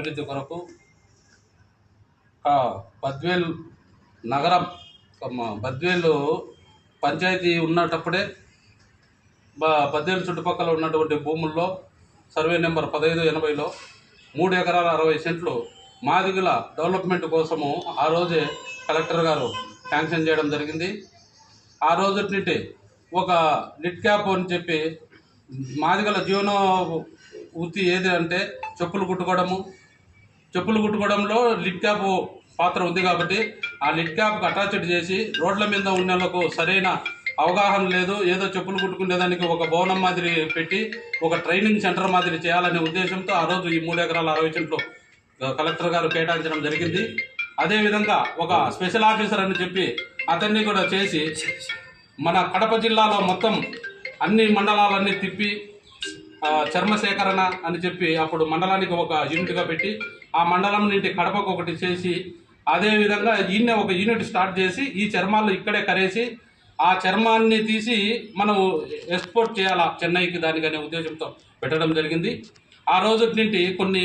అభివృద్ధి కొరకు బద్వేల్ నగరం బద్వేల్ పంచాయతీ ఉన్నటప్పుడే బద్వేల్ చుట్టుపక్కల ఉన్నటువంటి భూముల్లో సర్వే నెంబర్ 1580లో 3 ఎకరాల 60 సెంట్లు మాదిగల డెవలప్మెంట్ కోసము ఆ రోజే కలెక్టర్ గారు శాంక్షన్ చేయడం జరిగింది. ఆ రోజు నుండి ఒక లిట్ క్యాప్ అని చెప్పి మాదిగల జీవన వృత్తి ఏది అంటే చెప్పులు కుట్టుకోవడంలో లిట్ క్యాప్ పాత్ర ఉంది కాబట్టి ఆ లిట్ క్యాప్కి అటాచ్డ్ చేసి రోడ్ల మీద ఉన్న వాళ్ళకు సరైన అవగాహన లేదు, ఏదో చెప్పులు కుట్టుకునేదానికి ఒక భవనం మాదిరి పెట్టి ఒక ట్రైనింగ్ సెంటర్ మాదిరి చేయాలనే ఉద్దేశంతో ఆ రోజు ఈ 3 ఎకరాల 60 సెంట్లు కలెక్టర్ గారు కేటాయించడం జరిగింది. అదేవిధంగా ఒక స్పెషల్ ఆఫీసర్ అని చెప్పి అతన్ని కూడా చేసి మన కడప జిల్లాలో మొత్తం అన్ని మండలాలన్నీ తిప్పి చర్మ సేకరణ అని చెప్పి అప్పుడు మండలానికి ఒక యూనిట్గా పెట్టి ఆ మండలం నుండి కడపకు ఒకటి చేసి అదేవిధంగా ఈయన ఒక యూనిట్ స్టార్ట్ చేసి ఈ చర్మాలు ఇక్కడే కరేసి ఆ చర్మాన్ని తీసి మనం ఎక్స్పోర్ట్ చేయాలా చెన్నైకి దానికనే ఉద్దేశంతో పెట్టడం జరిగింది. ఆ రోజు నుండి కొన్ని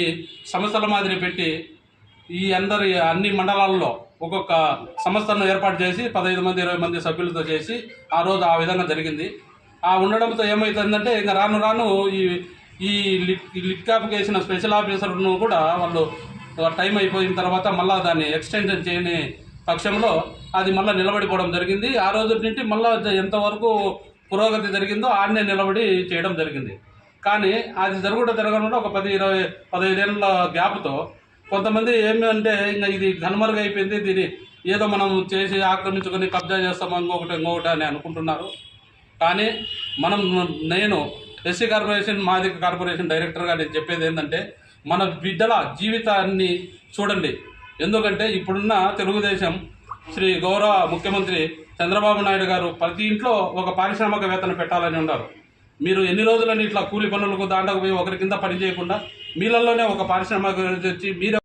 సంస్థల మాదిరి పెట్టి ఈ అన్ని మండలాల్లో ఒక్కొక్క సంస్థను ఏర్పాటు చేసి 15 మంది 20 మంది సభ్యులతో చేసి ఆ రోజు ఆ విధంగా జరిగింది. ఆ ఉండడంతో ఏమవుతుందంటే ఇంకా రాను ఈ లిట్ క్యాప్కి వేసిన స్పెషల్ ఆఫీసర్ను కూడా వాళ్ళు టైం అయిపోయిన తర్వాత మళ్ళీ దాన్ని ఎక్స్టెన్షన్ చేయని పక్షంలో అది మళ్ళీ నిలబడిపోవడం జరిగింది. ఆ రోజు నుండి మళ్ళీ ఎంతవరకు పురోగతి జరిగిందో ఆడనే నిలబడి చేయడం జరిగింది. కానీ అది జరగకుండా ఒక 10-15 ఏళ్ళ గ్యాప్తో కొంతమంది ఏమంటే ఇంకా ఇది కనుమరుగు అయిపోయింది, దీన్ని ఏదో మనం చేసి ఆక్రమించుకొని కబ్జా చేస్తాం ఇంకొకటి అని అనుకుంటున్నారు. కానీ నేను ఎస్సీ కార్పొరేషన్ మాదిగ కార్పొరేషన్ డైరెక్టర్గా నేను చెప్పేది ఏంటంటే మన బిడ్డల జీవితాన్ని చూడండి. ఎందుకంటే ఇప్పుడున్న తెలుగుదేశం శ్రీ గౌరవ ముఖ్యమంత్రి చంద్రబాబు నాయుడు గారు ప్రతి ఇంట్లో ఒక పారిశ్రామికవేత్తను పెట్టాలని ఉన్నారు. మీరు ఎన్ని రోజులని ఇట్లా కూలి పనులకు దాంట్లోకి పోయి ఒకరి కింద పని చేయకుండా మీలలోనే ఒక పారిశ్రామిక వచ్చి మీరే